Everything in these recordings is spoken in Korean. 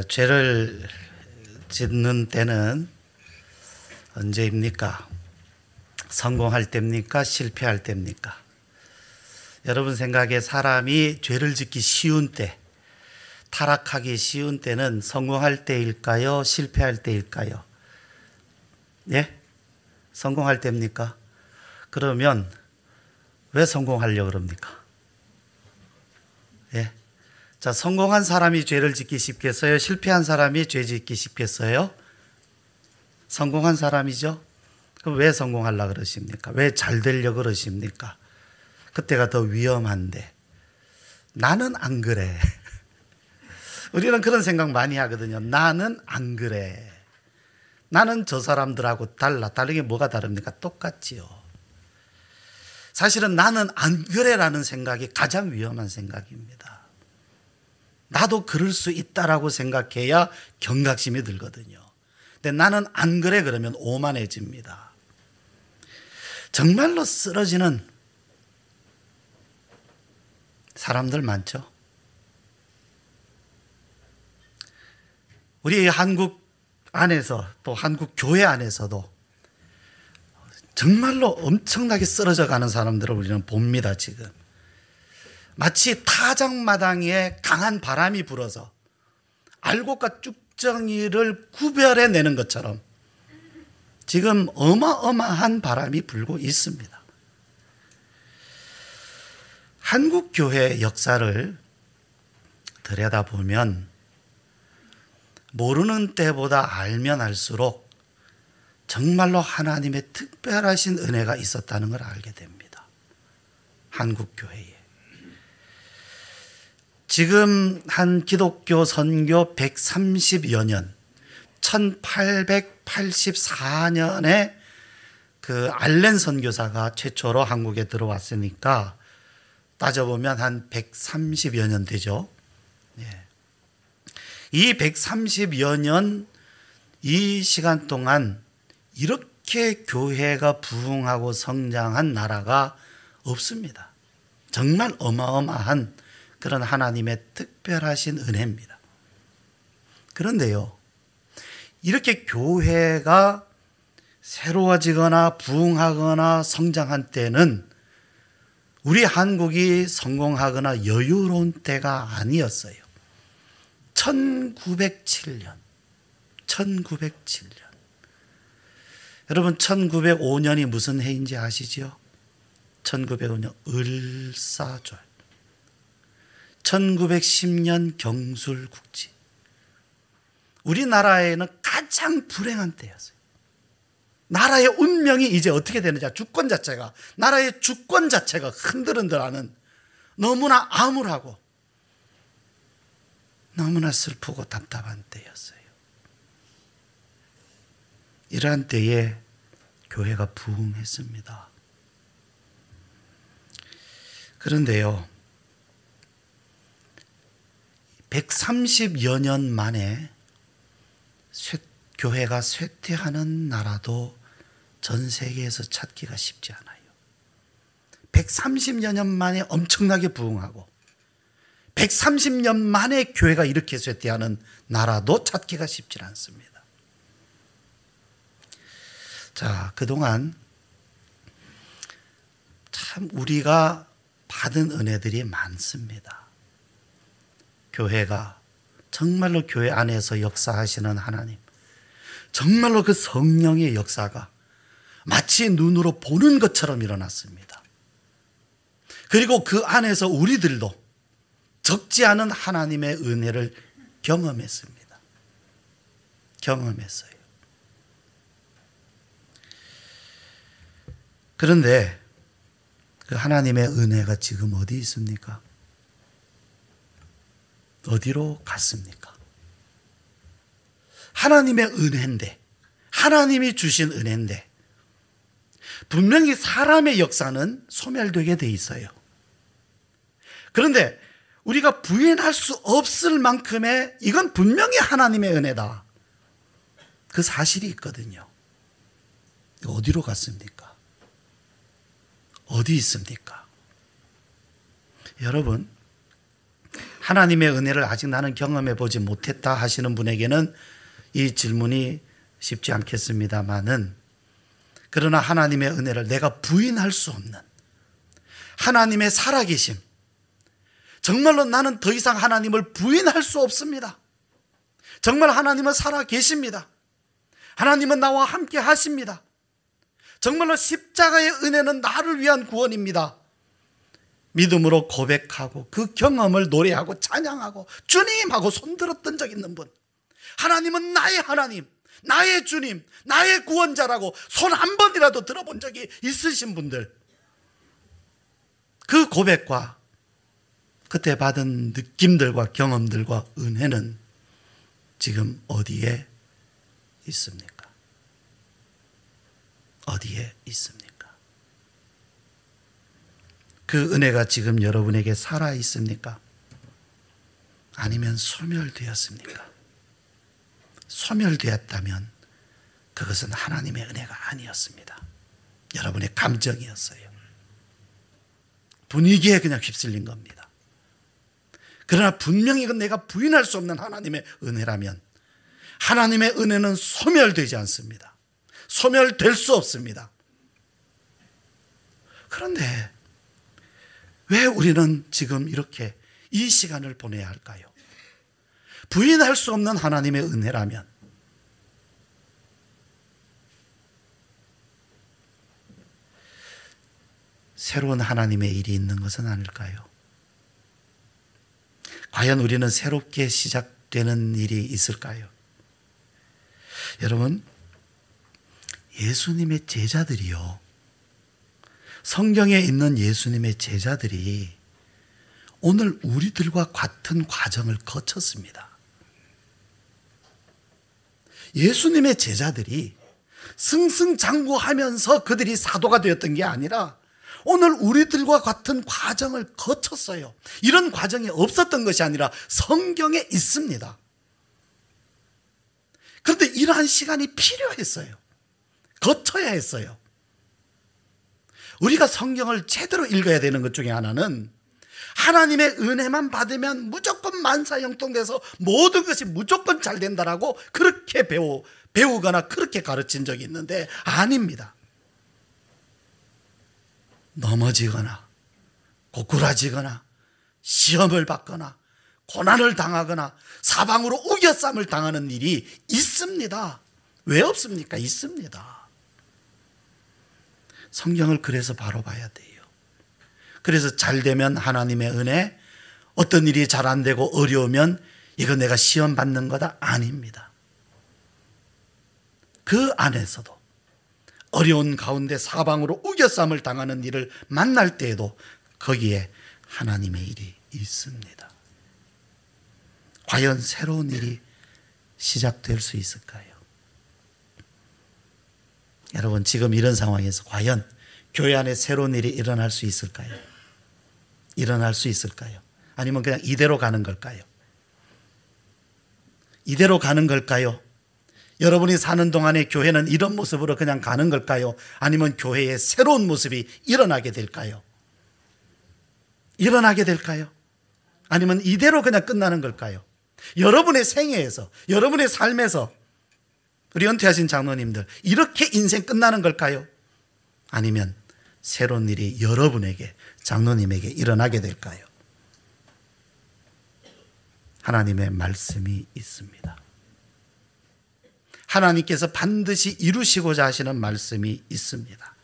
죄를 짓는 때는 언제입니까? 성공할 때입니까? 실패할 때입니까? 여러분 생각에 사람이 죄를 짓기 쉬운 때, 타락하기 쉬운 때는 성공할 때일까요? 실패할 때일까요? 예? 성공할 때입니까? 그러면 왜 성공하려고 그럽니까? 예? 자, 성공한 사람이 죄를 짓기 쉽겠어요? 실패한 사람이 죄 짓기 쉽겠어요? 성공한 사람이죠? 그럼 왜 성공하려고 그러십니까? 왜 잘 되려고 그러십니까? 그때가 더 위험한데. 나는 안 그래. 우리는 그런 생각 많이 하거든요. 나는 안 그래. 나는 저 사람들하고 달라. 다른 게 뭐가 다릅니까? 똑같지요. 사실은 나는 안 그래라는 생각이 가장 위험한 생각입니다. 나도 그럴 수 있다라고 생각해야 경각심이 들거든요. 근데 나는 안 그래 그러면 오만해집니다. 정말로 쓰러지는 사람들 많죠. 우리 한국 안에서 또 한국 교회 안에서도 정말로 엄청나게 쓰러져 가는 사람들을 우리는 봅니다. 지금 마치 타작마당에 강한 바람이 불어서 알곡과 쭉정이를 구별해내는 것처럼 지금 어마어마한 바람이 불고 있습니다. 한국 교회의 역사를 들여다보면 모르는 때보다 알면 알수록 정말로 하나님의 특별하신 은혜가 있었다는 걸 알게 됩니다. 한국 교회에. 지금 한 기독교 선교 130여 년, 1884년에 그 알렌 선교사가 최초로 한국에 들어왔으니까 따져보면 한 130여 년 되죠. 예. 이 130여 년 이 시간 동안 이렇게 교회가 부흥하고 성장한 나라가 없습니다. 정말 어마어마한 그런 하나님의 특별하신 은혜입니다. 그런데요, 이렇게 교회가 새로워지거나 부흥하거나 성장한 때는 우리 한국이 성공하거나 여유로운 때가 아니었어요. 1907년. 여러분 1905년이 무슨 해인지 아시죠? 1905년 을사절. 1910년 경술국지. 우리나라에는 가장 불행한 때였어요. 나라의 운명이 이제 어떻게 되느냐. 나라의 주권 자체가 흔들흔들하는 너무나 암울하고 너무나 슬프고 답답한 때였어요. 이러한 때에 교회가 부흥했습니다. 그런데요, 130여 년 만에 교회가 쇠퇴하는 나라도 전 세계에서 찾기가 쉽지 않아요. 130여 년 만에 엄청나게 부흥하고 130년 만에 교회가 이렇게 쇠퇴하는 나라도 찾기가 쉽지 않습니다. 자, 그동안 참 우리가 받은 은혜들이 많습니다. 교회가 정말로 교회 안에서 역사하시는 하나님, 정말로 그 성령의 역사가 마치 눈으로 보는 것처럼 일어났습니다. 그리고 그 안에서 우리들도 적지 않은 하나님의 은혜를 경험했습니다. 경험했어요. 그런데 그 하나님의 은혜가 지금 어디 있습니까? 어디로 갔습니까? 하나님의 은혜인데, 하나님이 주신 은혜인데 분명히 사람의 역사는 소멸되게 돼 있어요. 그런데 우리가 부인할 수 없을 만큼의 이건 분명히 하나님의 은혜다. 그 사실이 있거든요. 어디로 갔습니까? 어디 있습니까? 여러분, 하나님의 은혜를 아직 나는 경험해 보지 못했다 하시는 분에게는 이 질문이 쉽지 않겠습니다만은, 그러나 하나님의 은혜를 내가 부인할 수 없는 하나님의 살아계심, 정말로 나는 더 이상 하나님을 부인할 수 없습니다. 정말 하나님은 살아계십니다. 하나님은 나와 함께 하십니다. 정말로 십자가의 은혜는 나를 위한 구원입니다. 믿음으로 고백하고 그 경험을 노래하고 찬양하고 주님하고 손들었던 적 있는 분, 하나님은 나의 하나님, 나의 주님, 나의 구원자라고 손 한 번이라도 들어본 적이 있으신 분들, 그 고백과 그때 받은 느낌들과 경험들과 은혜는 지금 어디에 있습니까? 어디에 있습니까? 그 은혜가 지금 여러분에게 살아 있습니까? 아니면 소멸되었습니까? 소멸되었다면 그것은 하나님의 은혜가 아니었습니다. 여러분의 감정이었어요. 분위기에 그냥 휩쓸린 겁니다. 그러나 분명히 이건 내가 부인할 수 없는 하나님의 은혜라면 하나님의 은혜는 소멸되지 않습니다. 소멸될 수 없습니다. 그런데 왜 우리는 지금 이렇게 이 시간을 보내야 할까요? 부인할 수 없는 하나님의 은혜라면 새로운 하나님의 일이 있는 것은 아닐까요? 과연 우리는 새롭게 시작되는 일이 있을까요? 여러분, 예수님의 제자들이요, 성경에 있는 예수님의 제자들이 오늘 우리들과 같은 과정을 거쳤습니다. 예수님의 제자들이 승승장구하면서 그들이 사도가 되었던 게 아니라 오늘 우리들과 같은 과정을 거쳤어요. 이런 과정이 없었던 것이 아니라 성경에 있습니다. 그런데 이러한 시간이 필요했어요. 거쳐야 했어요. 우리가 성경을 제대로 읽어야 되는 것 중에 하나는 하나님의 은혜만 받으면 무조건 만사형통돼서 모든 것이 무조건 잘 된다라고 그렇게 배우거나 그렇게 가르친 적이 있는데 아닙니다. 넘어지거나 고꾸라지거나 시험을 받거나 고난을 당하거나 사방으로 우겨쌈을 당하는 일이 있습니다. 왜 없습니까? 있습니다. 성경을 그래서 바로 봐야 돼요. 그래서 잘 되면 하나님의 은혜, 어떤 일이 잘 안 되고 어려우면 이거 내가 시험 받는 거다? 아닙니다. 그 안에서도 어려운 가운데 사방으로 우겨쌈을 당하는 일을 만날 때에도 거기에 하나님의 일이 있습니다. 과연 새로운 일이 시작될 수 있을까요? 여러분, 지금 이런 상황에서 과연 교회 안에 새로운 일이 일어날 수 있을까요? 일어날 수 있을까요? 아니면 그냥 이대로 가는 걸까요? 이대로 가는 걸까요? 여러분이 사는 동안에 교회는 이런 모습으로 그냥 가는 걸까요? 아니면 교회에 새로운 모습이 일어나게 될까요? 일어나게 될까요? 아니면 이대로 그냥 끝나는 걸까요? 여러분의 생애에서, 여러분의 삶에서 우리 은퇴하신 장로님들 이렇게 인생 끝나는 걸까요? 아니면 새로운 일이 여러분에게, 장로님에게 일어나게 될까요? 하나님의 말씀이 있습니다. 하나님께서 반드시 이루시고자 하시는 말씀이 있습니다.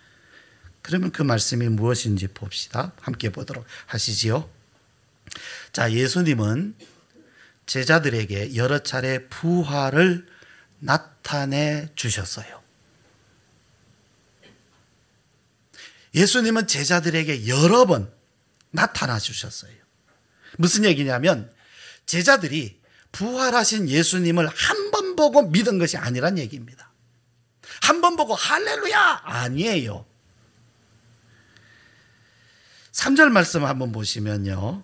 그러면 그 말씀이 무엇인지 봅시다. 함께 보도록 하시지요. 자, 예수님은 제자들에게 여러 차례 부활을 나타내 주셨어요. 예수님은 제자들에게 여러 번 나타나 주셨어요. 무슨 얘기냐면 제자들이 부활하신 예수님을 한 번 보고 믿은 것이 아니란 얘기입니다. 한 번 보고 할렐루야 아니에요. 3절 말씀 한번 보시면요,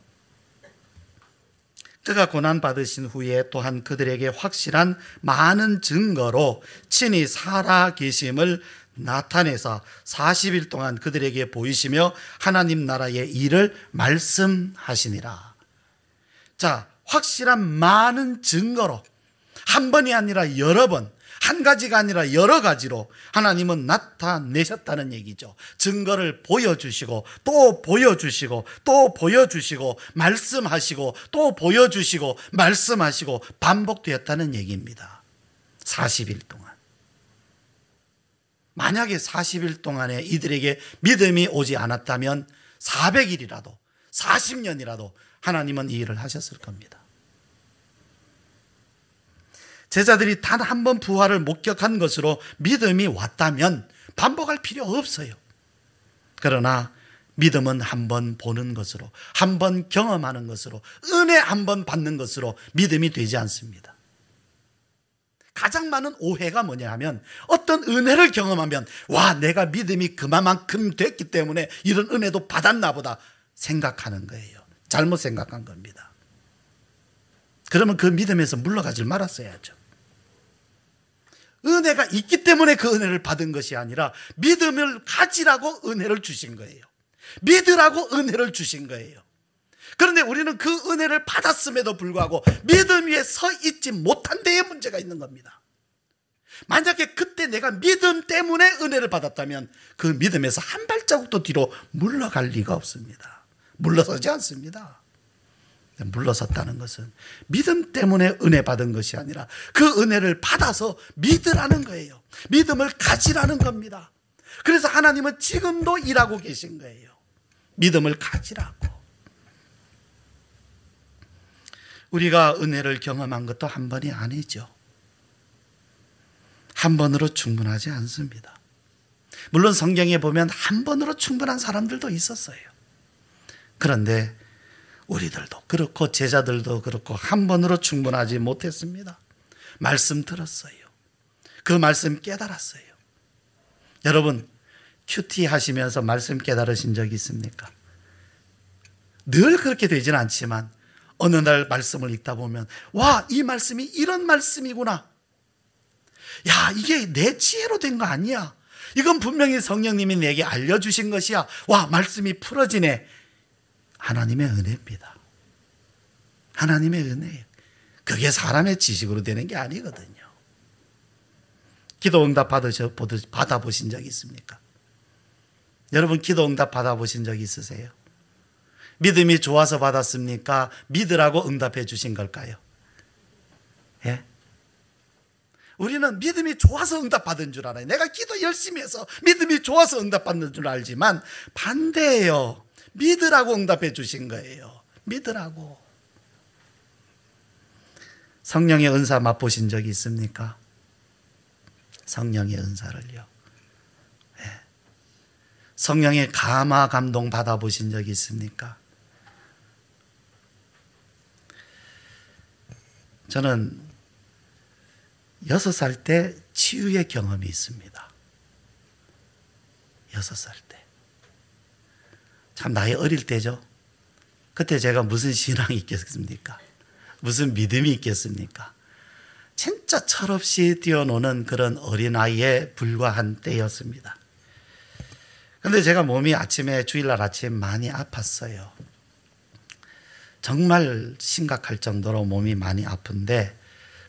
그가 고난받으신 후에 또한 그들에게 확실한 많은 증거로 친히 살아 계심을 나타내서 40일 동안 그들에게 보이시며 하나님 나라의 일을 말씀하시니라. 자, 확실한 많은 증거로, 한 번이 아니라 여러 번, 한 가지가 아니라 여러 가지로 하나님은 나타내셨다는 얘기죠. 증거를 보여주시고 또 보여주시고 또 보여주시고 말씀하시고 또 보여주시고 말씀하시고 반복되었다는 얘기입니다. 40일 동안. 만약에 40일 동안에 이들에게 믿음이 오지 않았다면 400일이라도 40년이라도 하나님은 이 일을 하셨을 겁니다. 제자들이 단 한 번 부활을 목격한 것으로 믿음이 왔다면 반복할 필요 없어요. 그러나 믿음은 한 번 보는 것으로, 한 번 경험하는 것으로, 은혜 한 번 받는 것으로 믿음이 되지 않습니다. 가장 많은 오해가 뭐냐 하면 어떤 은혜를 경험하면 와, 내가 믿음이 그만큼 됐기 때문에 이런 은혜도 받았나 보다 생각하는 거예요. 잘못 생각한 겁니다. 그러면 그 믿음에서 물러가질 말았어야죠. 은혜가 있기 때문에 그 은혜를 받은 것이 아니라 믿음을 가지라고 은혜를 주신 거예요. 믿으라고 은혜를 주신 거예요. 그런데 우리는 그 은혜를 받았음에도 불구하고 믿음 위에 서 있지 못한 데에 문제가 있는 겁니다. 만약에 그때 내가 믿음 때문에 은혜를 받았다면 그 믿음에서 한 발자국도 뒤로 물러갈 리가 없습니다. 물러서지 않습니다. 물러섰다는 것은 믿음 때문에 은혜 받은 것이 아니라 그 은혜를 받아서 믿으라는 거예요. 믿음을 가지라는 겁니다. 그래서 하나님은 지금도 일하고 계신 거예요. 믿음을 가지라고. 우리가 은혜를 경험한 것도 한 번이 아니죠. 한 번으로 충분하지 않습니다. 물론 성경에 보면 한 번으로 충분한 사람들도 있었어요. 그런데 우리들도 그렇고 제자들도 그렇고 한 번으로 충분하지 못했습니다. 말씀 들었어요. 그 말씀 깨달았어요. 여러분, 큐티 하시면서 말씀 깨달으신 적이 있습니까? 늘 그렇게 되지는 않지만 어느 날 말씀을 읽다 보면 와, 이 말씀이 이런 말씀이구나. 야, 이게 내 지혜로 된 거 아니야. 이건 분명히 성령님이 내게 알려주신 것이야. 와, 말씀이 풀어지네. 하나님의 은혜입니다. 하나님의 은혜예요. 그게 사람의 지식으로 되는 게 아니거든요. 기도 응답 받아보신 적 있습니까? 여러분, 기도 응답 받아보신 적 있으세요? 믿음이 좋아서 받았습니까? 믿으라고 응답해 주신 걸까요? 예? 우리는 믿음이 좋아서 응답받은 줄 알아요. 내가 기도 열심히 해서 믿음이 좋아서 응답받는 줄 알지만 반대예요. 믿으라고 응답해 주신 거예요. 믿으라고. 성령의 은사 맛보신 적이 있습니까? 성령의 은사를요. 네. 성령의 감화 감동 받아보신 적이 있습니까? 저는 6살 때 치유의 경험이 있습니다. 6살 때. 참 나이 어릴 때죠. 그때 제가 무슨 신앙이 있겠습니까? 무슨 믿음이 있겠습니까? 진짜 철없이 뛰어노는 그런 어린아이에 불과한 때였습니다. 그런데 제가 몸이 아침에 주일날 아침 많이 아팠어요. 정말 심각할 정도로 몸이 많이 아픈데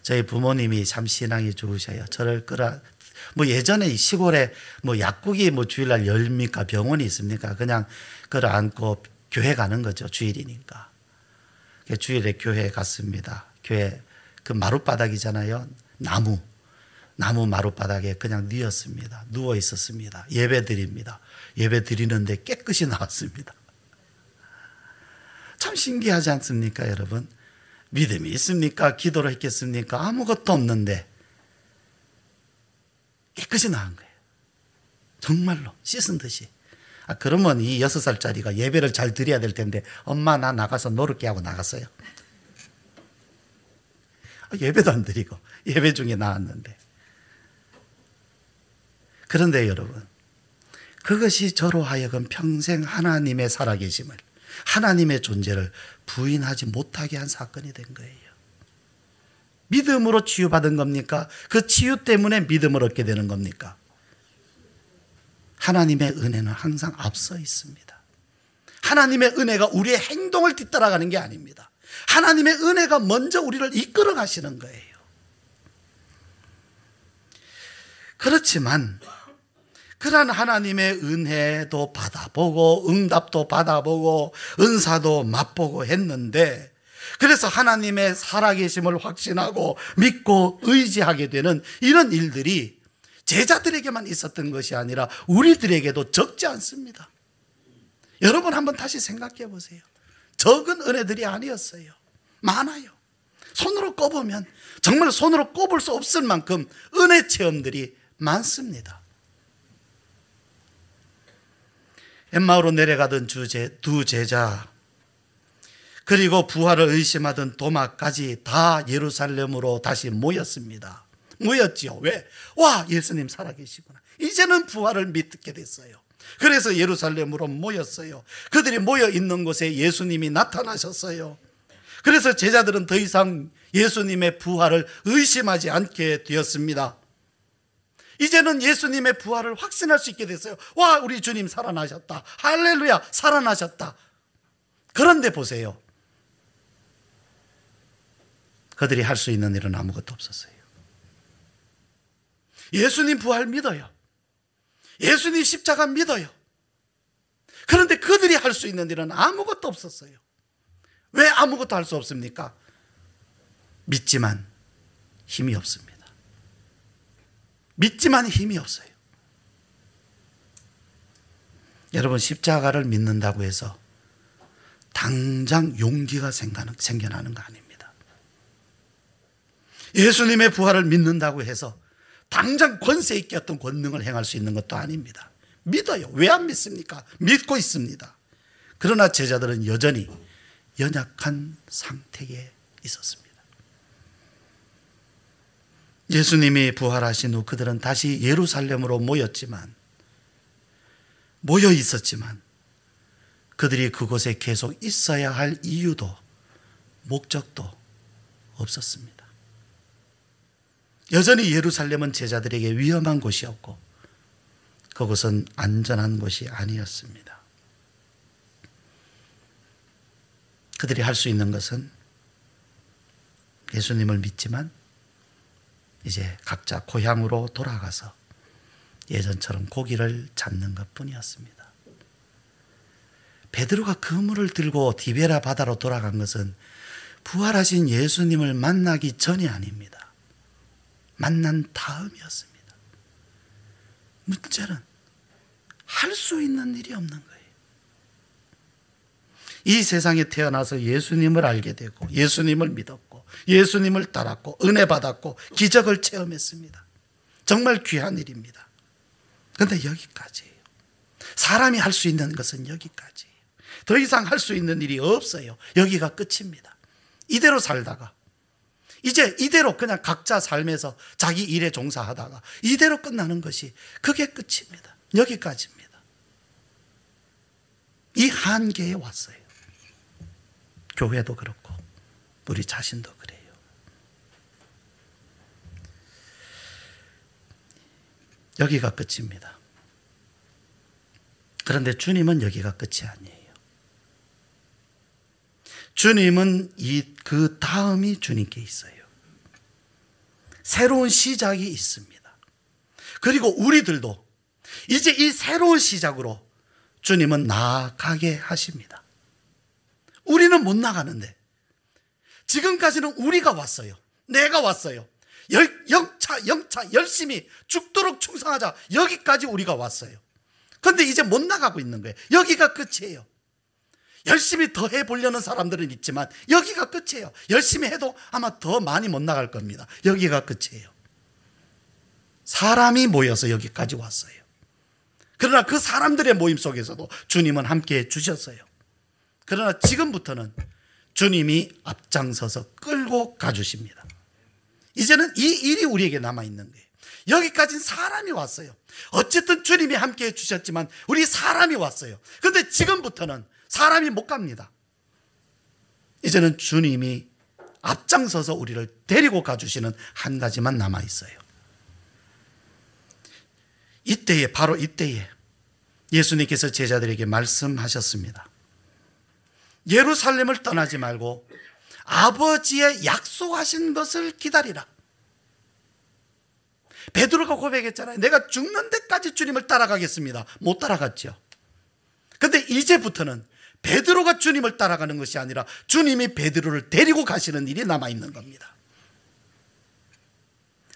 저희 부모님이 참 신앙이 좋으셔요. 저를 예전에 시골에 약국이 주일날 열립니까? 병원이 있습니까? 그냥 끌어안고 교회 가는 거죠. 주일이니까. 주일에 교회 갔습니다. 교회 그 마룻바닥이잖아요. 나무 마룻바닥에 그냥 누웠습니다. 누워 있었습니다. 예배 드립니다. 예배 드리는데 깨끗이 나왔습니다. 참 신기하지 않습니까, 여러분? 믿음이 있습니까? 기도를 했겠습니까? 아무것도 없는데 깨끗이 나은 거예요. 정말로 씻은 듯이. 그러면 이 6살짜리가 예배를 잘 드려야 될 텐데 엄마 나 나가서 놀을게 하고 나갔어요. 예배도 안 드리고 예배 중에 나왔는데. 그런데 여러분, 그것이 저로 하여금 평생 하나님의 살아계심을, 하나님의 존재를 부인하지 못하게 한 사건이 된 거예요. 믿음으로 치유받은 겁니까? 그 치유 때문에 믿음을 얻게 되는 겁니까? 하나님의 은혜는 항상 앞서 있습니다. 하나님의 은혜가 우리의 행동을 뒤따라가는 게 아닙니다. 하나님의 은혜가 먼저 우리를 이끌어 가시는 거예요. 그렇지만 그러한 하나님의 은혜도 받아보고 응답도 받아보고 은사도 맛보고 했는데, 그래서 하나님의 살아계심을 확신하고 믿고 의지하게 되는 이런 일들이 제자들에게만 있었던 것이 아니라 우리들에게도 적지 않습니다. 여러분 한번 다시 생각해 보세요. 적은 은혜들이 아니었어요. 많아요. 손으로 꼽으면 정말 손으로 꼽을 수 없을 만큼 은혜 체험들이 많습니다. 엠마오로 내려가던 두 제자, 그리고 부활을 의심하던 도마까지 다 예루살렘으로 다시 모였습니다. 모였지요. 왜? 와, 예수님 살아계시구나. 이제는 부활을 믿게 됐어요. 그래서 예루살렘으로 모였어요. 그들이 모여 있는 곳에 예수님이 나타나셨어요. 그래서 제자들은 더 이상 예수님의 부활을 의심하지 않게 되었습니다. 이제는 예수님의 부활을 확신할 수 있게 됐어요. 와, 우리 주님 살아나셨다. 할렐루야, 살아나셨다. 그런데 보세요. 그들이 할 수 있는 일은 아무것도 없었어요. 예수님 부활 믿어요. 예수님 십자가 믿어요. 그런데 그들이 할 수 있는 일은 아무것도 없었어요. 왜 아무것도 할 수 없습니까? 믿지만 힘이 없습니다. 믿지만 힘이 없어요. 여러분, 십자가를 믿는다고 해서 당장 용기가 생겨나는 거 아닙니다. 예수님의 부활을 믿는다고 해서 당장 권세 있게 어떤 권능을 행할 수 있는 것도 아닙니다. 믿어요. 왜 안 믿습니까? 믿고 있습니다. 그러나 제자들은 여전히 연약한 상태에 있었습니다. 예수님이 부활하신 후 그들은 다시 예루살렘으로 모여 있었지만 그들이 그곳에 계속 있어야 할 이유도 목적도 없었습니다. 여전히 예루살렘은 제자들에게 위험한 곳이었고 그곳은 안전한 곳이 아니었습니다. 그들이 할 수 있는 것은 예수님을 믿지만 이제 각자 고향으로 돌아가서 예전처럼 고기를 잡는 것뿐이었습니다. 베드로가 그물을 들고 디베라 바다로 돌아간 것은 부활하신 예수님을 만나기 전이 아닙니다. 만난 다음이었습니다. 문제는 할 수 있는 일이 없는 거예요. 이 세상에 태어나서 예수님을 알게 되고 예수님을 믿었고 예수님을 따랐고 은혜 받았고 기적을 체험했습니다. 정말 귀한 일입니다. 그런데 여기까지예요. 사람이 할 수 있는 것은 여기까지예요. 더 이상 할 수 있는 일이 없어요. 여기가 끝입니다. 이대로 살다가 이제 이대로 그냥 각자 삶에서 자기 일에 종사하다가 이대로 끝나는 것이 그게 끝입니다. 여기까지입니다. 이 한계에 왔어요. 교회도 그렇고 우리 자신도 그래요. 여기가 끝입니다. 그런데 주님은 여기가 끝이 아니에요. 주님은 그 다음이 주님께 있어요. 새로운 시작이 있습니다. 그리고 우리들도 이제 이 새로운 시작으로 주님은 나아가게 하십니다. 우리는 못 나가는데 지금까지는 우리가 왔어요. 내가 왔어요. 영차 열심히 죽도록 충성하자. 여기까지 우리가 왔어요. 그런데 이제 못 나가고 있는 거예요. 여기가 끝이에요. 열심히 더 해보려는 사람들은 있지만 여기가 끝이에요. 열심히 해도 아마 더 많이 못 나갈 겁니다. 여기가 끝이에요. 사람이 모여서 여기까지 왔어요. 그러나 그 사람들의 모임 속에서도 주님은 함께해 주셨어요. 그러나 지금부터는 주님이 앞장서서 끌고 가주십니다. 이제는 이 일이 우리에게 남아있는 거예요. 여기까지는 사람이 왔어요. 어쨌든 주님이 함께해 주셨지만 우리 사람이 왔어요. 그런데 지금부터는 사람이 못 갑니다. 이제는 주님이 앞장서서 우리를 데리고 가주시는 한 가지만 남아있어요. 바로 이때에 예수님께서 제자들에게 말씀하셨습니다. 예루살렘을 떠나지 말고 아버지의 약속하신 것을 기다리라. 베드로가 고백했잖아요. 내가 죽는 데까지 주님을 따라가겠습니다. 못 따라갔죠. 근데 이제부터는 베드로가 주님을 따라가는 것이 아니라 주님이 베드로를 데리고 가시는 일이 남아있는 겁니다.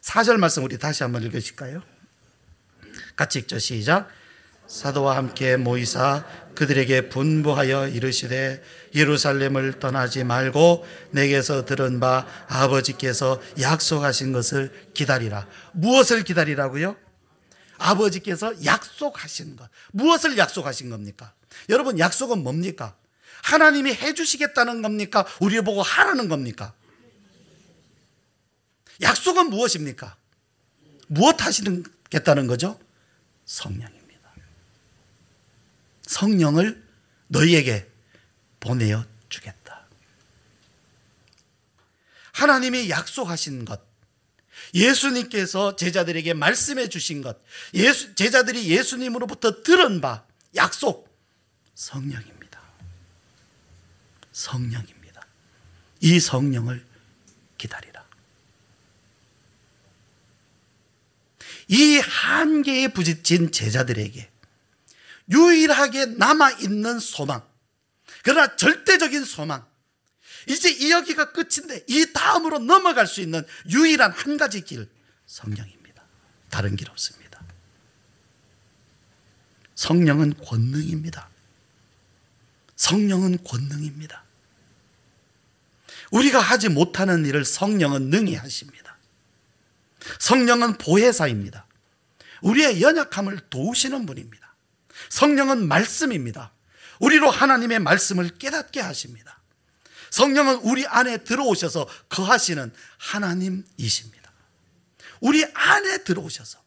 4절 말씀 우리 다시 한번 읽으실까요? 같이 읽죠. 시작. 사도와 함께 모이사 그들에게 분부하여 이르시되 예루살렘을 떠나지 말고 내게서 들은 바 아버지께서 약속하신 것을 기다리라. 무엇을 기다리라고요? 아버지께서 약속하신 것. 무엇을 약속하신 겁니까? 여러분, 약속은 뭡니까? 하나님이 해주시겠다는 겁니까? 우리 보고 하라는 겁니까? 약속은 무엇입니까? 무엇 하시겠다는 거죠? 성령입니다. 성령을 너희에게 보내어 주겠다. 하나님이 약속하신 것, 예수님께서 제자들에게 말씀해 주신 것, 제자들이 예수님으로부터 들은 바, 약속, 성령입니다. 성령입니다. 이 성령을 기다리라. 이 한계에 부딪힌 제자들에게 유일하게 남아있는 소망, 그러나 절대적인 소망, 이제 이 여기가 끝인데 이 다음으로 넘어갈 수 있는 유일한 한 가지 길, 성령입니다. 다른 길 없습니다. 성령은 권능입니다. 성령은 권능입니다. 우리가 하지 못하는 일을 성령은 능히 하십니다. 성령은 보혜사입니다. 우리의 연약함을 도우시는 분입니다. 성령은 말씀입니다. 우리로 하나님의 말씀을 깨닫게 하십니다. 성령은 우리 안에 들어오셔서 거하시는 하나님이십니다. 우리 안에 들어오셔서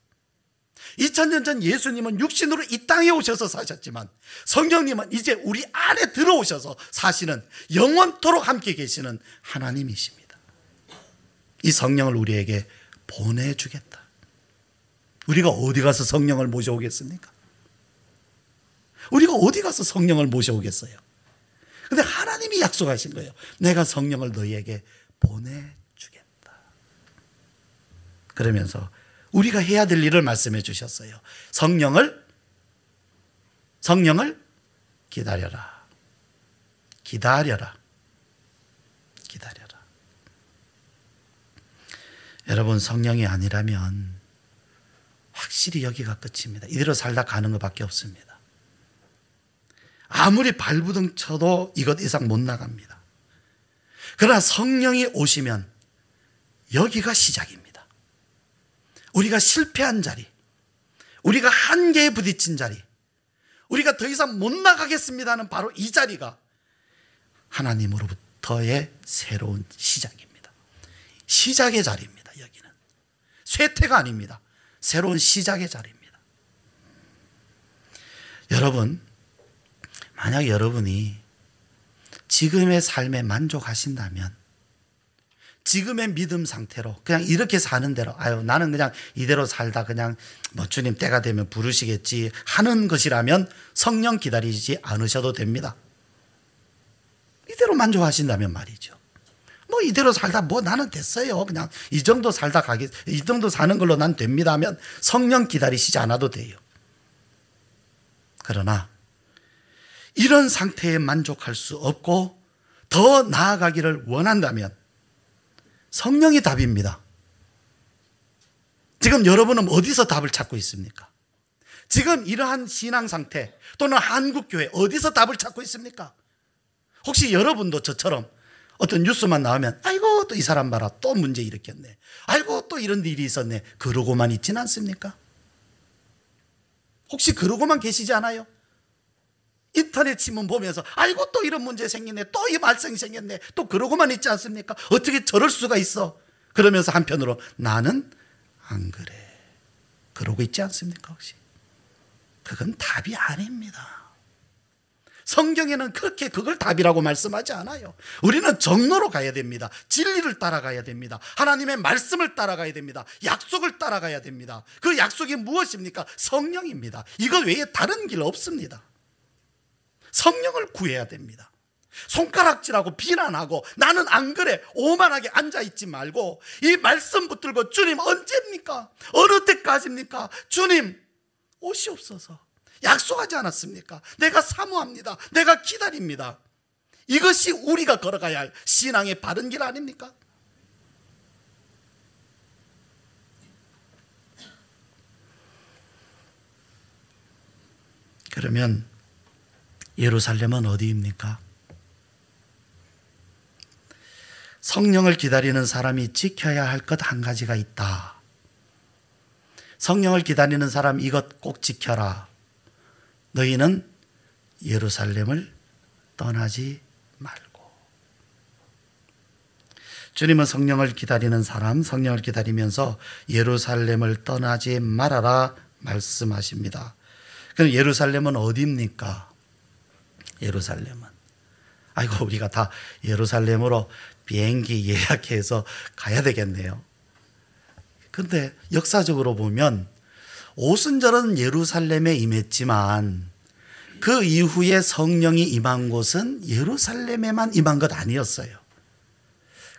2000년 전 예수님은 육신으로 이 땅에 오셔서 사셨지만 성령님은 이제 우리 안에 들어오셔서 사시는 영원토록 함께 계시는 하나님이십니다. 이 성령을 우리에게 보내주겠다. 우리가 어디 가서 성령을 모셔오겠습니까? 우리가 어디 가서 성령을 모셔오겠어요? 근데 하나님이 약속하신 거예요. 내가 성령을 너희에게 보내주겠다. 그러면서 우리가 해야 될 일을 말씀해 주셨어요. 성령을 기다려라. 기다려라. 기다려라. 여러분, 성령이 아니라면 확실히 여기가 끝입니다. 이대로 살다 가는 것밖에 없습니다. 아무리 발부둥 쳐도 이것 이상 못 나갑니다. 그러나 성령이 오시면 여기가 시작입니다. 우리가 실패한 자리, 우리가 한계에 부딪힌 자리, 우리가 더 이상 못 나가겠습니다 하는 바로 이 자리가 하나님으로부터의 새로운 시작입니다. 시작의 자리입니다. 여기는 쇠퇴가 아닙니다. 새로운 시작의 자리입니다. 여러분, 만약 여러분이 지금의 삶에 만족하신다면 지금의 믿음 상태로 그냥 이렇게 사는 대로 나는 그냥 이대로 살다 그냥 주님 때가 되면 부르시겠지 하는 것이라면 성령 기다리지 않으셔도 됩니다. 이대로 만족하신다면 말이죠. 이대로 살다 나는 됐어요. 그냥 이 정도 살다 이 정도 사는 걸로 난 됩니다 하면 성령 기다리시지 않아도 돼요. 그러나 이런 상태에 만족할 수 없고 더 나아가기를 원한다면 성령이 답입니다. 지금 여러분은 어디서 답을 찾고 있습니까? 지금 이러한 신앙 상태 또는 한국교회 어디서 답을 찾고 있습니까? 혹시 여러분도 저처럼 어떤 뉴스만 나오면 아이고 또 이 사람 봐라 또 문제 일으켰네, 아이고 또 이런 일이 있었네, 그러고만 있지는 않습니까? 혹시 그러고만 계시지 않아요? 인터넷 신문 보면서 아이고 또 이런 문제 생겼네, 또 이 말썽이 생겼네, 또 그러고만 있지 않습니까? 어떻게 저럴 수가 있어? 그러면서 한편으로 나는 안 그래, 그러고 있지 않습니까? 혹시 그건 답이 아닙니다. 성경에는 그렇게 그걸 답이라고 말씀하지 않아요. 우리는 정로로 가야 됩니다. 진리를 따라가야 됩니다. 하나님의 말씀을 따라가야 됩니다. 약속을 따라가야 됩니다. 그 약속이 무엇입니까? 성령입니다. 이거 외에 다른 길 없습니다. 성령을 구해야 됩니다. 손가락질하고 비난하고 나는 안 그래 오만하게 앉아있지 말고 이 말씀 붙들고 주님 언제입니까? 어느 때까지입니까? 주님 오시옵소서. 약속하지 않았습니까? 내가 사모합니다. 내가 기다립니다. 이것이 우리가 걸어가야 할 신앙의 바른 길 아닙니까? 그러면 예루살렘은 어디입니까? 성령을 기다리는 사람이 지켜야 할 것 한 가지가 있다. 성령을 기다리는 사람 이것 꼭 지켜라. 너희는 예루살렘을 떠나지 말고. 주님은 성령을 기다리는 사람, 성령을 기다리면서 예루살렘을 떠나지 말아라 말씀하십니다. 그럼 예루살렘은 어디입니까? 예루살렘은 아이고 우리가 다 예루살렘으로 비행기 예약해서 가야 되겠네요. 그런데 역사적으로 보면 오순절은 예루살렘에 임했지만 그 이후에 성령이 임한 곳은 예루살렘에만 임한 것 아니었어요.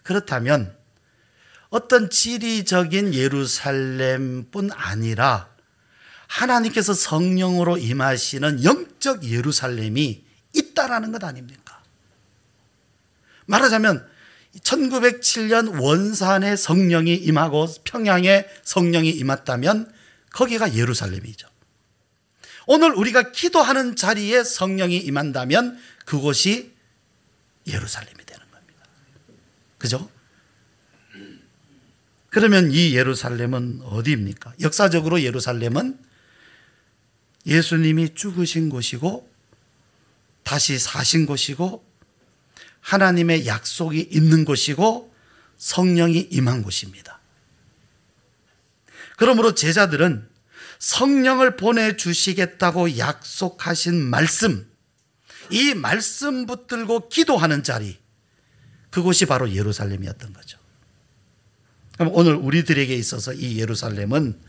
그렇다면 어떤 지리적인 예루살렘뿐 아니라 하나님께서 성령으로 임하시는 영적 예루살렘이 있다라는 것 아닙니까? 말하자면 1907년 원산에 성령이 임하고 평양에 성령이 임했다면 거기가 예루살렘이죠. 오늘 우리가 기도하는 자리에 성령이 임한다면 그곳이 예루살렘이 되는 겁니다. 그죠? 그러면 이 예루살렘은 어디입니까? 역사적으로 예루살렘은 예수님이 죽으신 곳이고 다시 사신 곳이고 하나님의 약속이 있는 곳이고 성령이 임한 곳입니다. 그러므로 제자들은 성령을 보내주시겠다고 약속하신 말씀, 이 말씀 붙들고 기도하는 자리, 그곳이 바로 예루살렘이었던 거죠. 그럼 오늘 우리들에게 있어서 이 예루살렘은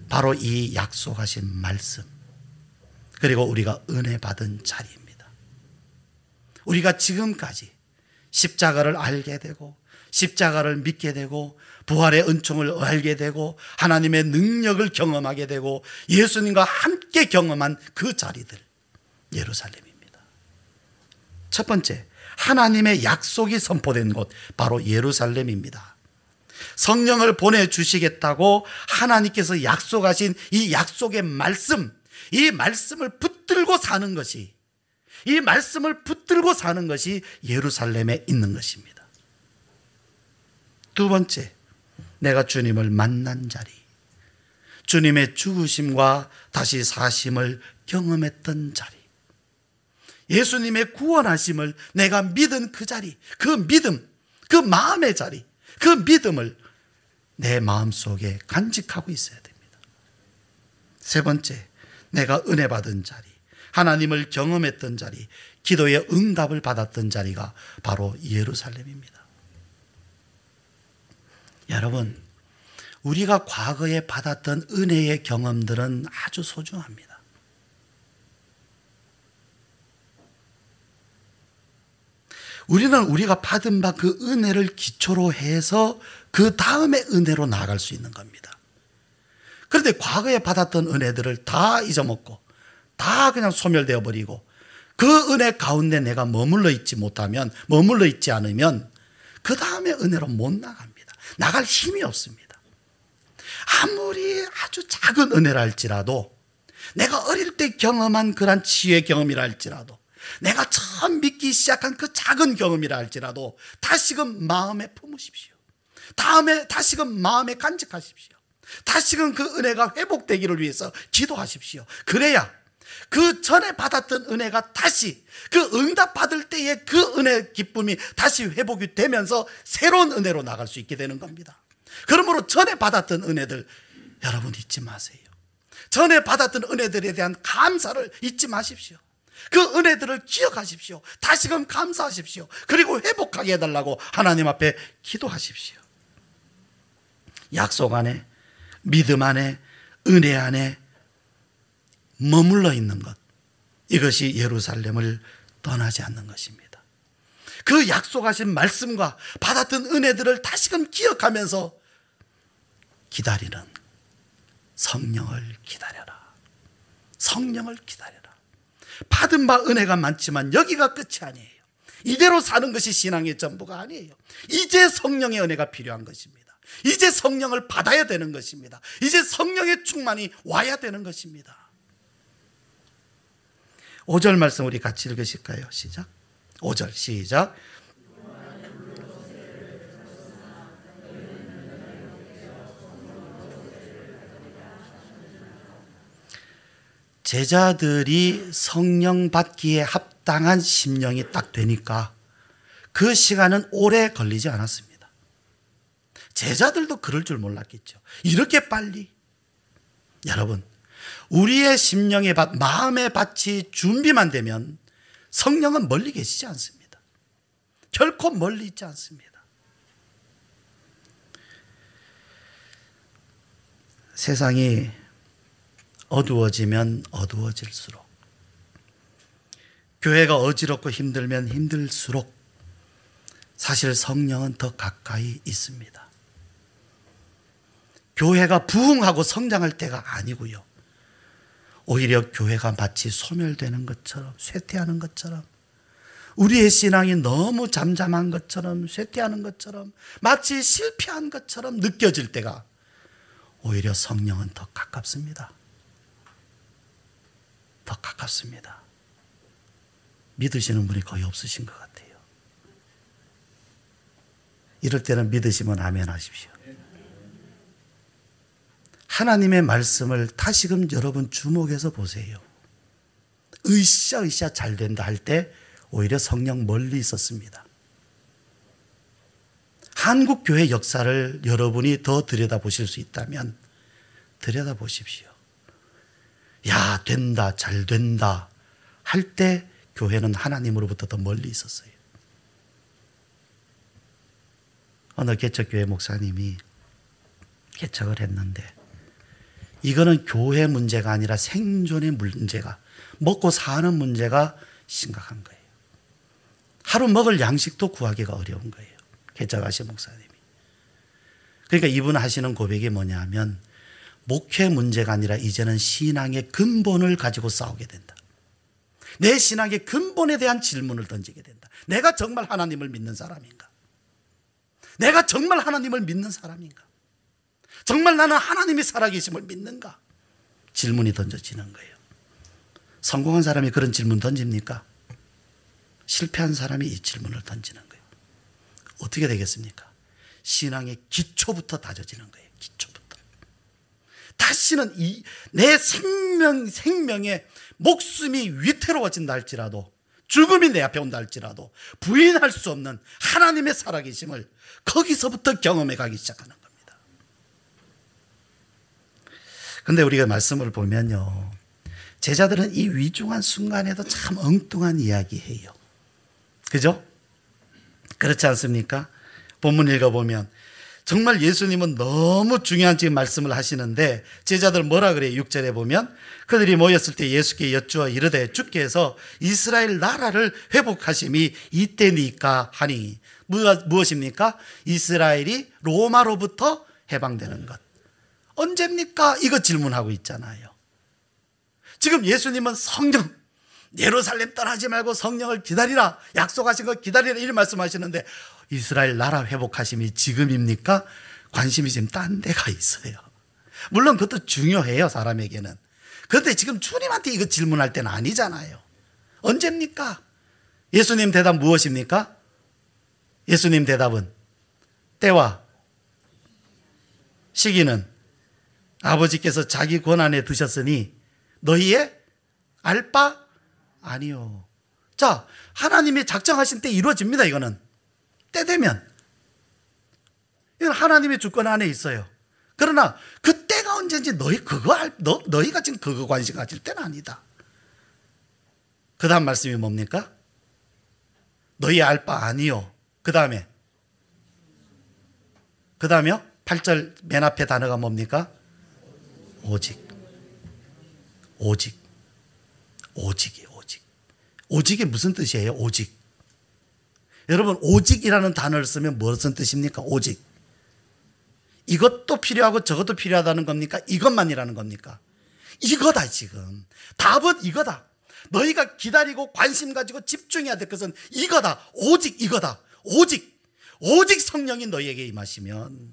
바로 이 약속하신 말씀, 그리고 우리가 은혜 받은 자리입니다. 우리가 지금까지 십자가를 알게 되고 십자가를 믿게 되고 부활의 은총을 알게 되고 하나님의 능력을 경험하게 되고 예수님과 함께 경험한 그 자리들, 예루살렘입니다. 첫 번째, 하나님의 약속이 선포된 곳, 바로 예루살렘입니다. 성령을 보내주시겠다고 하나님께서 약속하신 이 약속의 말씀, 이 말씀을 붙들고 사는 것이, 이 말씀을 붙들고 사는 것이 예루살렘에 있는 것입니다. 두 번째, 내가 주님을 만난 자리, 주님의 죽으심과 다시 사심을 경험했던 자리, 예수님의 구원하심을 내가 믿은 그 자리, 그 믿음, 그 마음의 자리, 그 믿음을 내 마음속에 간직하고 있어야 됩니다. 세 번째, 내가 은혜 받은 자리, 하나님을 경험했던 자리, 기도의 응답을 받았던 자리가 바로 예루살렘입니다. 여러분, 우리가 과거에 받았던 은혜의 경험들은 아주 소중합니다. 우리는 우리가 받은 바 그 은혜를 기초로 해서 그 다음에 은혜로 나아갈 수 있는 겁니다. 그런데 과거에 받았던 은혜들을 다 잊어먹고 다 그냥 소멸되어 버리고 그 은혜 가운데 내가 머물러 있지 못하면, 머물러 있지 않으면 그 다음에 은혜로 못 나갑니다. 나갈 힘이 없습니다. 아무리 아주 작은 은혜라 할지라도, 내가 어릴 때 경험한 그런 치유의 경험이라 할지라도, 내가 처음 믿기 시작한 그 작은 경험이라 할지라도 다시금 마음에 품으십시오. 다시금 마음에 간직하십시오. 다시금 그 은혜가 회복되기를 위해서 기도하십시오. 그래야 그 전에 받았던 은혜가 다시, 그 응답 받을 때의 그 은혜 기쁨이 다시 회복이 되면서 새로운 은혜로 나갈 수 있게 되는 겁니다. 그러므로 전에 받았던 은혜들 여러분 잊지 마세요. 전에 받았던 은혜들에 대한 감사를 잊지 마십시오. 그 은혜들을 기억하십시오. 다시금 감사하십시오. 그리고 회복하게 해달라고 하나님 앞에 기도하십시오. 약속 안에, 믿음 안에, 은혜 안에 머물러 있는 것, 이것이 예루살렘을 떠나지 않는 것입니다. 그 약속하신 말씀과 받았던 은혜들을 다시금 기억하면서 기다리는 성령을 기다려라. 성령을 기다려라. 받은 바 은혜가 많지만 여기가 끝이 아니에요. 이대로 사는 것이 신앙의 전부가 아니에요. 이제 성령의 은혜가 필요한 것입니다. 이제 성령을 받아야 되는 것입니다. 이제 성령의 충만이 와야 되는 것입니다. 5절 말씀 우리 같이 읽으실까요? 시작. 5절 시작. 제자들이 성령 받기에 합당한 심령이 딱 되니까 그 시간은 오래 걸리지 않았습니다. 제자들도 그럴 줄 몰랐겠죠. 이렇게 빨리. 여러분, 우리의 심령의 밭, 마음의 밭이 준비만 되면 성령은 멀리 계시지 않습니다. 결코 멀리 있지 않습니다. 세상이 어두워지면 어두워질수록, 교회가 어지럽고 힘들면 힘들수록 사실 성령은 더 가까이 있습니다. 교회가 부흥하고 성장할 때가 아니고요, 오히려 교회가 마치 소멸되는 것처럼, 쇠퇴하는 것처럼, 우리의 신앙이 너무 잠잠한 것처럼, 쇠퇴하는 것처럼, 마치 실패한 것처럼 느껴질 때가 오히려 성령은 더 가깝습니다. 더 가깝습니다. 믿으시는 분이 거의 없으신 것 같아요. 이럴 때는 믿으시면 아멘 하십시오. 하나님의 말씀을 다시금 여러분 주목해서 보세요. 으쌰으쌰 잘 된다 할 때 오히려 성령 멀리 있었습니다. 한국 교회 역사를 여러분이 더 들여다보실 수 있다면 들여다보십시오. 야, 된다, 잘 된다 할 때 교회는 하나님으로부터 더 멀리 있었어요. 어느 개척교회 목사님이 개척을 했는데, 이거는 교회 문제가 아니라 생존의 문제가, 먹고 사는 문제가 심각한 거예요. 하루 먹을 양식도 구하기가 어려운 거예요. 개척하신 목사님이. 그러니까 이분 하시는 고백이 뭐냐 하면, 목회 문제가 아니라 이제는 신앙의 근본을 가지고 싸우게 된다. 내 신앙의 근본에 대한 질문을 던지게 된다. 내가 정말 하나님을 믿는 사람인가? 내가 정말 하나님을 믿는 사람인가? 정말 나는 하나님이 살아계심을 믿는가? 질문이 던져지는 거예요. 성공한 사람이 그런 질문 던집니까? 실패한 사람이 이 질문을 던지는 거예요. 어떻게 되겠습니까? 신앙의 기초부터 다져지는 거예요. 기초부터. 다시는 내 생명의 목숨이 위태로워진다 할지라도, 죽음이 내 앞에 온다 할지라도 부인할 수 없는 하나님의 살아계심을 거기서부터 경험해 가기 시작하는 겁니다. 그런데 우리가 말씀을 보면요, 제자들은 이 위중한 순간에도 참 엉뚱한 이야기해요. 그죠? 그렇지 않습니까? 본문 읽어보면 정말 예수님은 너무 중요한 지금 말씀을 하시는데 제자들 뭐라 그래요? 6절에 보면 그들이 모였을 때 예수께 여쭈어 이르되 주께서 이스라엘 나라를 회복하심이 이때니까 하니, 무엇입니까? 이스라엘이 로마로부터 해방되는 것. 언제입니까? 이거 질문하고 있잖아요. 지금 예수님은 성령, 예루살렘 떠나지 말고 성령을 기다리라, 약속하신 거 기다리라 이런 말씀하시는데, 이스라엘 나라 회복하심이 지금입니까? 관심이 지금 딴 데가 있어요. 물론 그것도 중요해요, 사람에게는. 그런데 지금 주님한테 이거 질문할 때는 아니잖아요. 언제입니까? 예수님 대답 무엇입니까? 예수님 대답은 때와 시기는 아버지께서 자기 권한에 두셨으니 너희의 알 바 아니요. 자, 하나님이 작정하신 때 이루어집니다. 이거는 때 되면. 이건 하나님의 주권 안에 있어요. 그러나 그 때가 언제인지 너희가 지금 그거 관심 가질 때는 아니다. 그 다음 말씀이 뭡니까? 너희 알 바 아니요. 그 다음에요? 8절 맨 앞에 단어가 뭡니까? 오직. 오직이 무슨 뜻이에요? 오직. 여러분, 오직이라는 단어를 쓰면 무슨 뜻입니까? 오직. 이것도 필요하고 저것도 필요하다는 겁니까? 이것만이라는 겁니까? 이거다. 지금 답은 이거다. 너희가 기다리고 관심 가지고 집중해야 될 것은 이거다. 오직 이거다. 오직 성령이 너희에게 임하시면,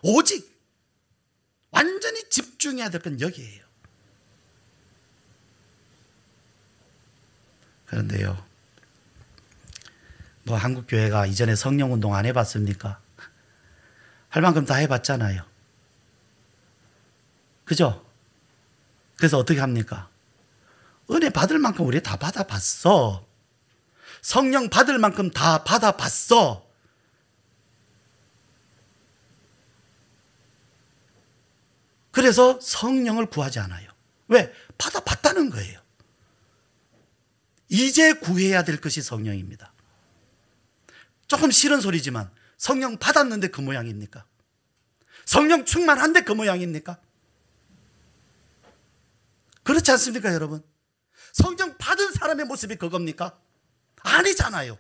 오직 완전히 집중해야 될 건 여기에요. 그런데요, 뭐 한국교회가 이전에 성령운동 안 해봤습니까? 할 만큼 다 해봤잖아요. 그죠? 그래서 어떻게 합니까? 은혜 받을 만큼 우리 다 받아봤어. 성령 받을 만큼 다 받아봤어. 그래서 성령을 구하지 않아요. 왜? 받아봤다는 거예요. 이제 구해야 될 것이 성령입니다. 조금 싫은 소리지만 성령 받았는데 그 모양입니까? 성령 충만한데 그 모양입니까? 그렇지 않습니까, 여러분? 성령 받은 사람의 모습이 그겁니까? 아니잖아요.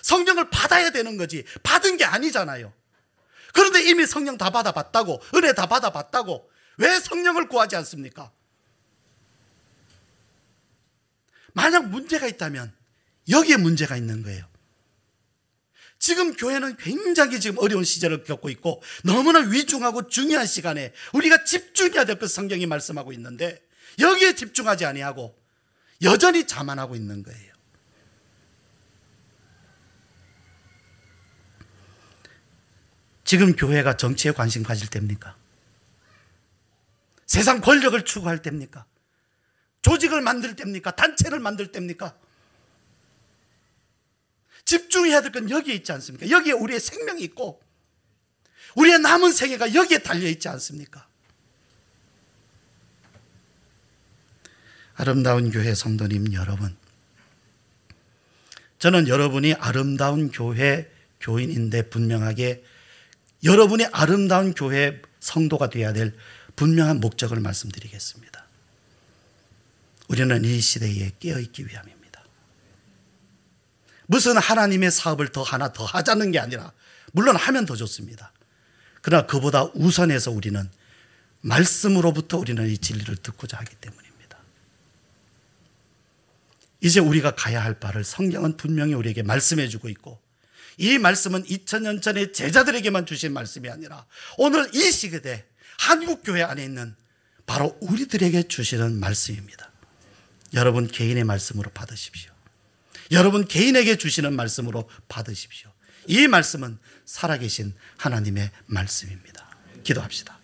성령을 받아야 되는 거지 받은 게 아니잖아요. 그런데 이미 성령 다 받아봤다고, 은혜 다 받아봤다고 왜 성령을 구하지 않습니까? 만약 문제가 있다면 여기에 문제가 있는 거예요. 지금 교회는 굉장히 지금 어려운 시절을 겪고 있고 너무나 위중하고 중요한 시간에 우리가 집중해야 될 것 성경이 말씀하고 있는데 여기에 집중하지 아니하고 여전히 자만하고 있는 거예요. 지금 교회가 정치에 관심 가질 때입니까? 세상 권력을 추구할 때입니까? 조직을 만들 때입니까? 단체를 만들 때입니까? 집중해야 될 건 여기에 있지 않습니까? 여기에 우리의 생명이 있고 우리의 남은 생애가 여기에 달려있지 않습니까? 아름다운 교회 성도님 여러분, 저는 여러분이 아름다운 교회 교인인데 분명하게 여러분이 아름다운 교회 성도가 되어야 될 분명한 목적을 말씀드리겠습니다. 우리는 이 시대에 깨어있기 위함입니다. 무슨 하나님의 사업을 하나 더 하자는 게 아니라, 물론 하면 더 좋습니다. 그러나 그보다 우선해서 우리는 말씀으로부터 우리는 이 진리를 듣고자 하기 때문입니다. 이제 우리가 가야 할 바를 성경은 분명히 우리에게 말씀해 주고 있고, 이 말씀은 2000년 전에 제자들에게만 주신 말씀이 아니라 오늘 이 시대에 한국교회 안에 있는 바로 우리들에게 주시는 말씀입니다. 여러분 개인의 말씀으로 받으십시오. 여러분 개인에게 주시는 말씀으로 받으십시오. 이 말씀은 살아계신 하나님의 말씀입니다. 기도합시다.